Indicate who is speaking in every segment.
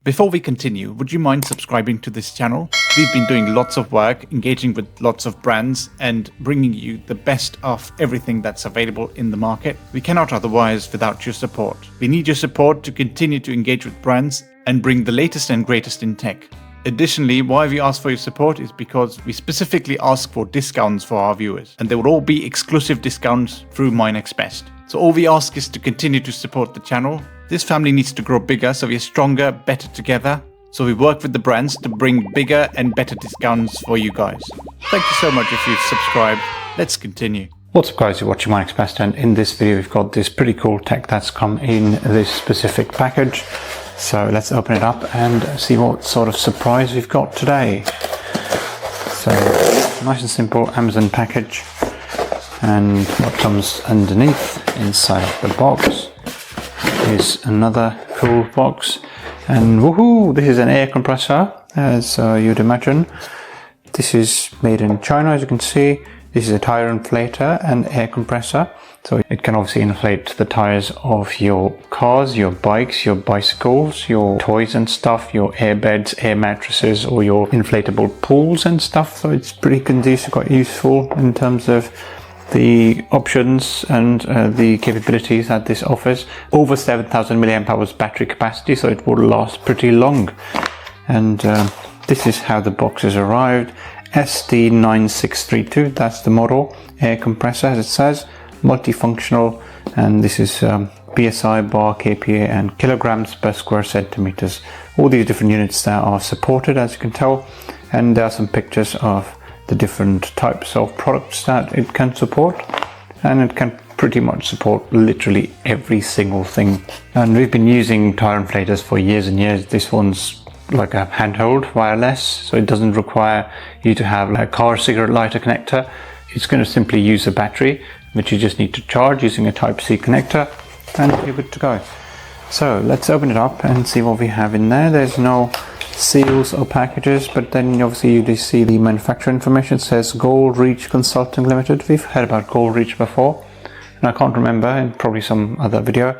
Speaker 1: Before we continue, would you mind subscribing to this channel? We've been doing lots of work, engaging with lots of brands and bringing you the best of everything that's available in the market. We cannot otherwise without your support. We need your support to continue to engage with brands and bring the latest and greatest in tech. Additionally, why we ask for your support is because we specifically ask for discounts for our viewers, and they will all be exclusive discounts through MyNextBest. So all we ask is to continue to support the channel. This family needs to grow bigger, so we are stronger, better together. So we work with the brands to bring bigger and better discounts for you guys. Thank you so much if you've subscribed. Let's continue.
Speaker 2: What's up guys, you're watching MyNextBest, and in this video we've got this pretty cool tech that's come in this specific package. So let's open it up and see what sort of surprise we've got today. So nice and simple Amazon package, and what comes underneath inside the box is another cool box. And woohoo, this is an air compressor, as you'd imagine. This is made in China, as you can see. This is a Tyre Inflator and air compressor. So it can obviously inflate the tires of your cars, your bikes, your bicycles, your toys and stuff, your air beds, air mattresses, or your inflatable pools and stuff. So it's pretty conducive, quite useful in terms of the options and the capabilities that this offers. Over 7,000 milliamp hours battery capacity, so it will last pretty long. And this is how the box has arrived. ST-9632, that's the model. Air compressor, as it says, multifunctional, and this is PSI, bar, kPa, and kilograms per square centimeters. All these different units that are supported, as you can tell, and there are some pictures of the different types of products that it can support, and it can pretty much support literally every single thing. And we've been using Tyre inflators for years and years. This one's like a handheld wireless, so it doesn't require you to have like a car cigarette lighter connector. It's going to simply use a battery, which you just need to charge using a Type-C connector, and you're good to go. So let's open it up and see what we have in there. There's no seals or packages, but then obviously you just see the manufacturer information. It says Gold Reach Consulting Limited. We've heard about Gold Reach before, and I can't remember, in probably some other video,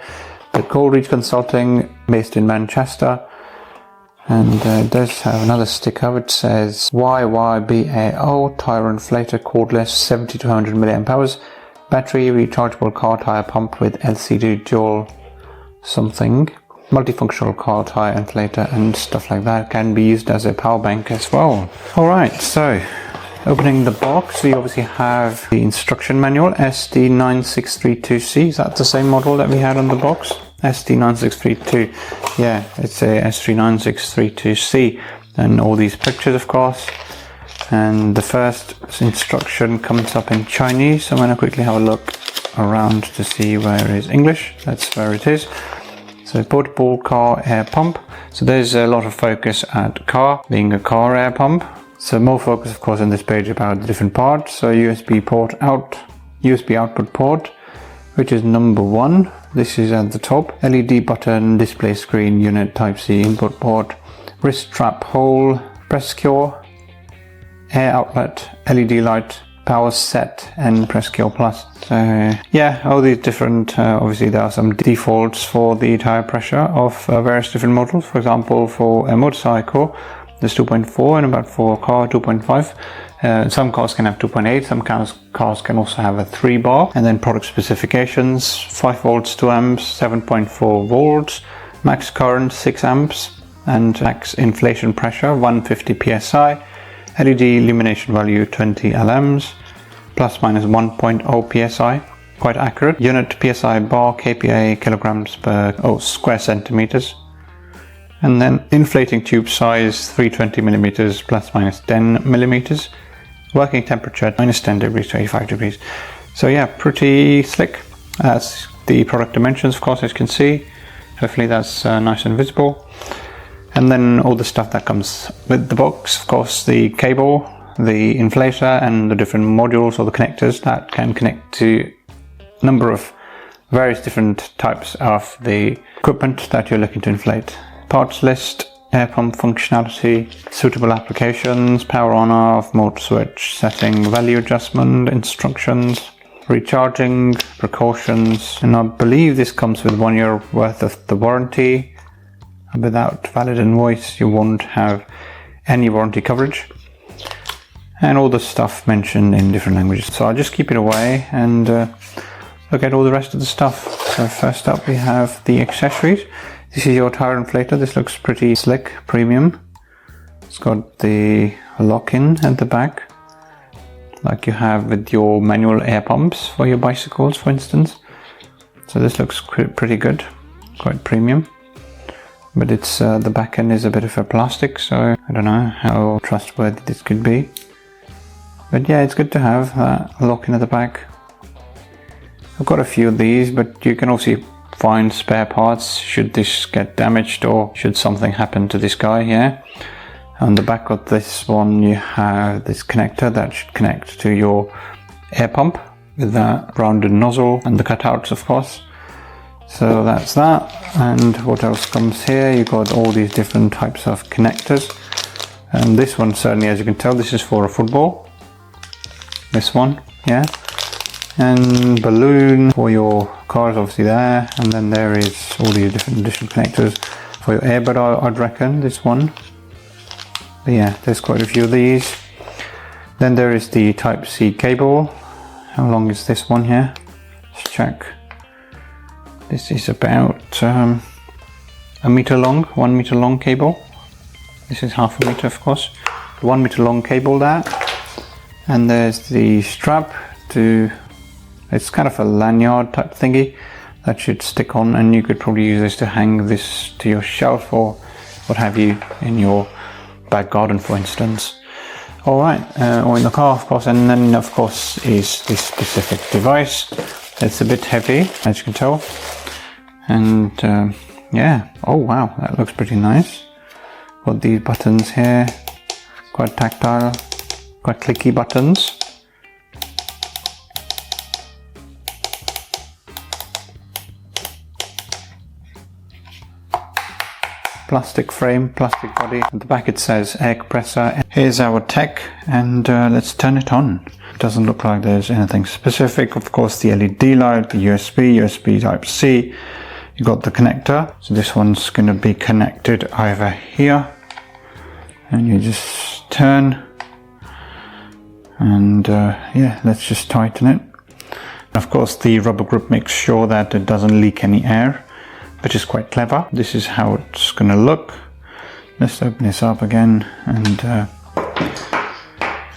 Speaker 2: but Gold Reach Consulting, based in Manchester. And it does have another sticker which says YYBAO Tyre Inflator cordless 70 to 100 milliamp hours battery rechargeable car tire pump with LCD dual something, multifunctional car tire inflator and stuff like that. Can be used as a power bank as well. Alright, so opening the box, we obviously have the instruction manual, ST-9632C. Is that the same model that we had on the box? ST-9632, yeah, it's a ST-9632C, and all these pictures, of course. And the first instruction comes up in Chinese, so I'm going to quickly have a look around to see where is English. That's where it is. So portable car air pump. So there's a lot of focus at car, being a car air pump. So more focus, of course, on this page about the different parts. So USB port out, USB output port, which is number 1. This is at the top. LED button, display screen, unit, Type-C input port, wrist strap hole, press cure, air outlet, LED light, power set, and press cure plus. So yeah, all these different, obviously there are some defaults for the tire pressure of various different models. For example, for a motorcycle, there's 2.4, and about for a car, 2.5. Some cars can have 2.8, some cars can also have a 3 bar. And then product specifications, 5 volts, 2 amps, 7.4 volts, max current 6 amps, and max inflation pressure 150 psi, LED illumination value 20 lms, plus minus 1.0 psi, quite accurate. Unit psi, bar, kPa, kilograms per square centimeters. And then inflating tube size 320 millimeters plus minus 10 millimeters. Working temperature minus 10 degrees to 85 degrees. So yeah, pretty slick. That's the product dimensions, of course, as you can see. Hopefully that's nice and visible. And then all the stuff that comes with the box, of course, the cable, the inflator, and the different modules or the connectors that can connect to a number of various different types of the equipment that you're looking to inflate. Parts list, air pump functionality, suitable applications, power on off, mode switch, setting, value adjustment, instructions, recharging, precautions, and I believe this comes with 1 year worth of the warranty. without valid invoice you won't have any warranty coverage, and all the stuff mentioned in different languages. So I'll just keep it away and look at all the rest of the stuff. So first up we have the accessories. This is your Tyre Inflator. This looks pretty slick, premium. It's got the lock-in at the back, like you have with your manual air pumps for your bicycles, for instance. So this looks pretty good, quite premium. But it's the back end is a bit of a plastic, so I don't know how trustworthy this could be. But yeah, it's good to have that lock-in at the back. I've got a few of these, but you can also find spare parts should this get damaged or should something happen to this guy here. On the back of this one you have this connector that should connect to your air pump with that rounded nozzle and the cutouts, of course. So that's that. And what else comes here? You've got all these different types of connectors, and this one, certainly, as you can tell, this is for a football. This one, yeah. And balloon for your cars, obviously there. And then there is all these different additional connectors for your earbud, I'd reckon, this one. But yeah, there's quite a few of these. Then there is the Type-C cable. How long is this one here? Let's check. This is about a meter long, 1 meter long cable. This is half a meter, of course. 1 meter long cable there. And there's the strap to, it's kind of a lanyard type thingy that should stick on, and you could probably use this to hang this to your shelf or what have you in your back garden, for instance. Alright, or in the car, of course. And then of course is this specific device. It's a bit heavy, as you can tell. And yeah, oh wow, that looks pretty nice. Got these buttons here, quite tactile, quite clicky buttons. Plastic frame, plastic body. At the back it says air compressor. Here's our tech, and let's turn it on. It doesn't look like there's anything specific. Of course, the LED light, the USB Type-C. You got the connector. So this one's going to be connected over here, and you just turn, and yeah, let's just tighten it. Of course, the rubber grip makes sure that it doesn't leak any air, which is quite clever. This is how it's going to look. Let's open this up again, and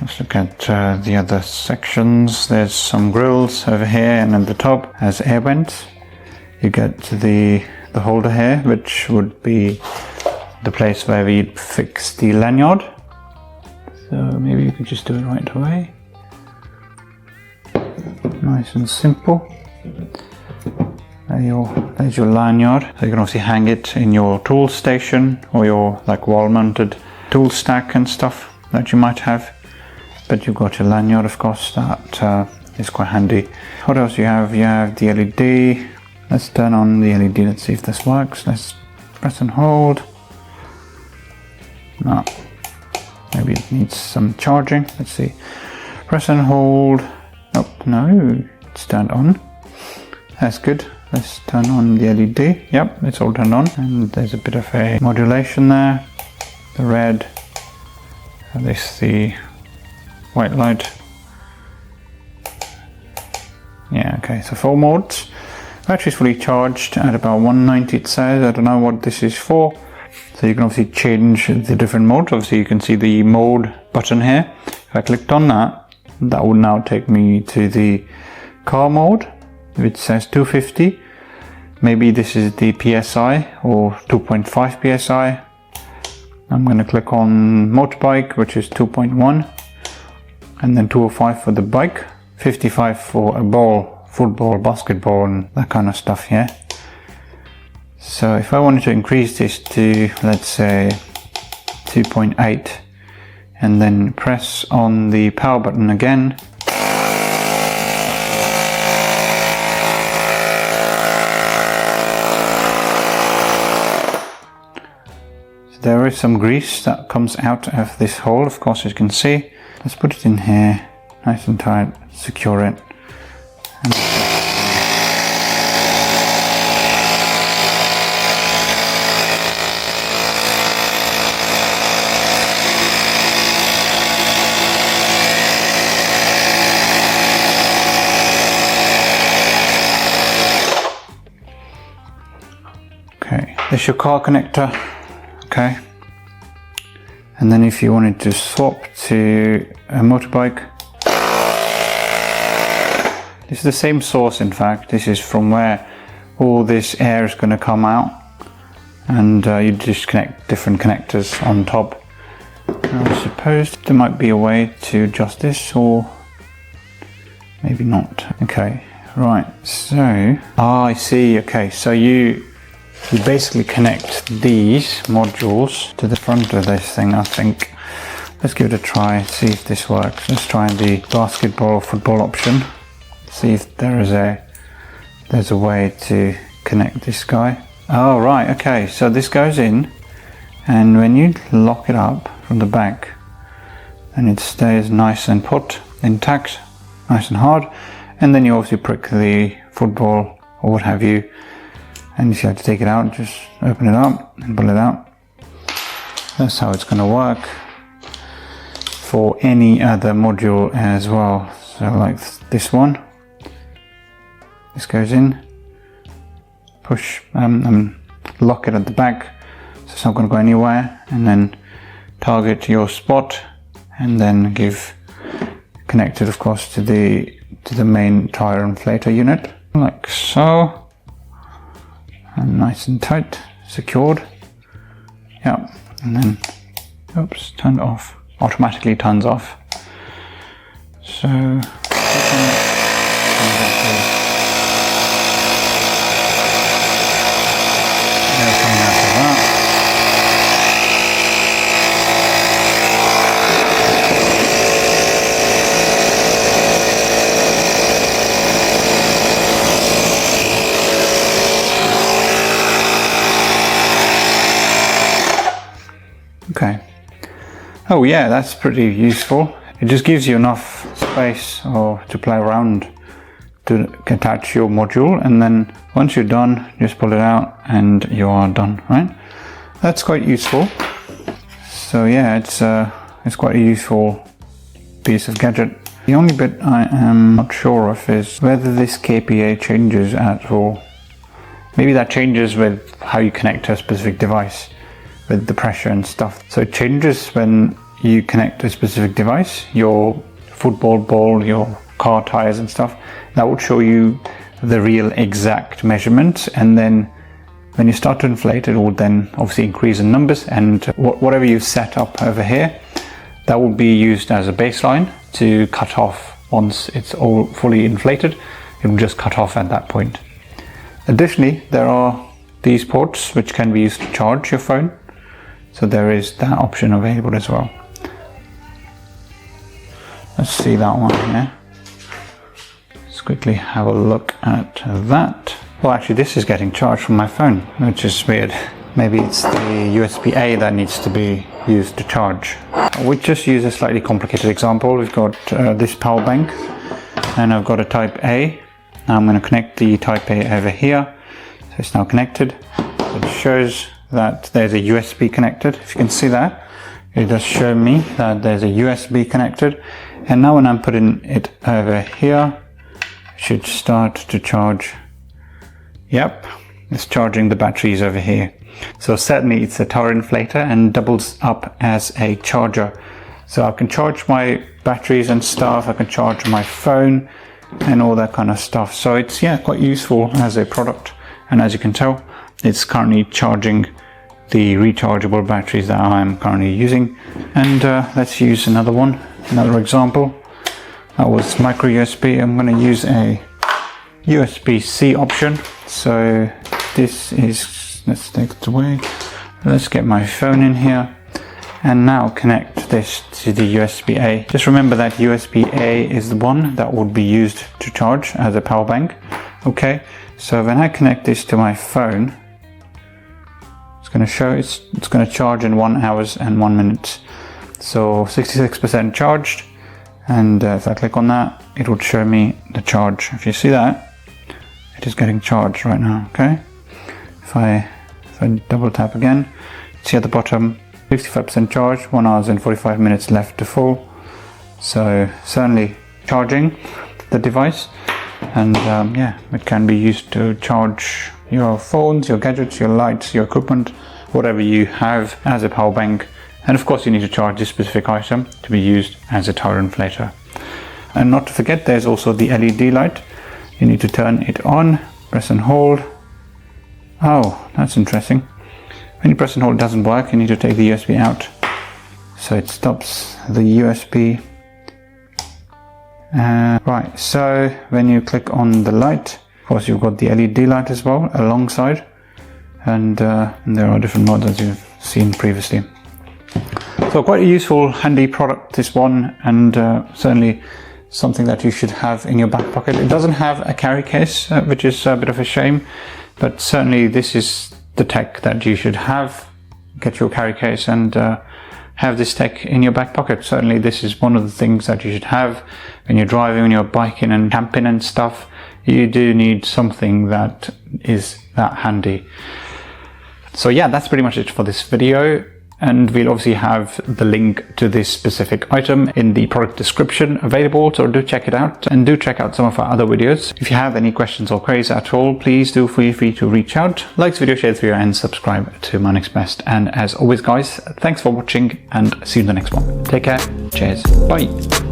Speaker 2: let's look at the other sections. There's some grills over here, and at the top has air vents. You get to the holder here, which would be the place where we'd fix the lanyard. So maybe you could just do it right away. Nice and simple. There's your lanyard. So you can obviously hang it in your tool station or your like wall-mounted tool stack and stuff that you might have. But you've got your lanyard, of course, that is quite handy. What else you have? You have the LED. Let's turn on the LED. Let's see if this works. Let's press and hold. No, maybe it needs some charging. Let's see. Press and hold. Oh no, it's turned on. That's good. Let's turn on the LED. Yep, it's all turned on, and there's a bit of a modulation there. The red, and this the white light. Yeah, okay, so 4 modes. Battery's fully charged at about 190, it says. I don't know what this is for. So you can obviously change the different modes. Obviously you can see the mode button here. If I clicked on that, that would now take me to the car mode, which says 250. Maybe this is the PSI or 2.5 PSI. I'm going to click on motorbike, which is 2.1, and then 205 for the bike, 55 for a ball, football, basketball, and that kind of stuff here. So if I wanted to increase this to, let's say, 2.8, and then press on the power button again, there is some grease that comes out of this hole, of course, as you can see. Let's put it in here, nice and tight, secure it. And your car connector. Okay. And then if you wanted to swap to a motorbike, this is the same source. In fact, this is from where all this air is going to come out, and you just connect different connectors on top. I suppose there might be a way to adjust this, or maybe not. Okay, right, so I see. Okay, so you basically connect these modules to the front of this thing, I think. Let's give it a try, see if this works. Let's try the basketball or football option, see if there's a way to connect this guy. Oh right, okay, so this goes in, and when you lock it up from the back, then it stays nice and put intact, nice and hard, and then you obviously prick the football or what have you, and if you have to take it out, just open it up and pull it out. That's how it's going to work for any other module as well. So like this one, this goes in, push, lock it at the back, so it's not going to go anywhere, and then target your spot, and then connect it, of course, to the main Tyre Inflator unit, like so. And nice and tight, secured. Yeah, and then, oops, turned off. Automatically turns off. So, okay. Oh yeah, that's pretty useful. It just gives you enough space to play around to attach your module, and then once you're done, just pull it out and you are done, right? That's quite useful. So yeah, it's quite a useful piece of gadget. The only bit I am not sure of is whether this KPA changes at all. Maybe that changes with how you connect to a specific device, with the pressure and stuff. So it changes when you connect to a specific device, your football ball, your car tires and stuff. That would show you the real exact measurements, and then when you start to inflate, it will then obviously increase in numbers, and whatever you've set up over here, that will be used as a baseline to cut off. Once it's all fully inflated, it will just cut off at that point. Additionally, there are these ports which can be used to charge your phone. So there is that option available as well. Let's see that one here. Let's quickly have a look at that. Well, actually this is getting charged from my phone, which is weird. Maybe it's the USB-A that needs to be used to charge. We just use a slightly complicated example. We've got this power bank, and I've got a Type A. Now I'm going to connect the Type A over here. So it's now connected. It shows that there's a USB connected. If you can see that, it does show me that there's a USB connected. And now when I'm putting it over here, it should start to charge. Yep, it's charging the batteries over here. So certainly it's a Tyre Inflator and doubles up as a charger. So I can charge my batteries and stuff, I can charge my phone and all that kind of stuff. So it's, yeah, quite useful as a product. And as you can tell, it's currently charging the rechargeable batteries that I'm currently using. And let's use another one, another example. That was micro USB. I'm going to use a USB-C option. So this is, let's take it away. Let's get my phone in here and now connect this to the USB-A. Just remember that USB-A is the one that would be used to charge as a power bank. Okay, so when I connect this to my phone, it's going to show it's going to charge in 1 hour and 1 minute. So 66% charged, and if I click on that, it would show me the charge. If you see that, it is getting charged right now. Okay, if I double tap again, see at the bottom, 65% charged, 1 hour and 45 minutes left to full. So certainly charging the device, and yeah, it can be used to charge your phones, your gadgets, your lights, your equipment, whatever you have as a power bank. And of course you need to charge this specific item to be used as a Tyre inflator. And not to forget, there's also the LED light. You need to turn it on, press and hold. Oh, that's interesting. When you press and hold, it doesn't work. You need to take the USB out. So it stops the USB. Right, so when you click on the light, of course you've got the LED light as well alongside. And there are different modes as you've seen previously. So quite a useful, handy product, this one, and certainly something that you should have in your back pocket. It doesn't have a carry case, which is a bit of a shame, but certainly this is the tech that you should have. Get your carry case and have this tech in your back pocket. Certainly this is one of the things that you should have when you're driving, when you're biking and camping and stuff. You do need something that is that handy. So yeah, that's pretty much it for this video. And we'll obviously have the link to this specific item in the product description available, so do check it out, and do check out some of our other videos. If you have any questions or queries at all, please do feel free to reach out. Like this video, share this video, and subscribe to MyNextBest. And as always guys, thanks for watching, and see you in the next one. Take care, cheers, bye.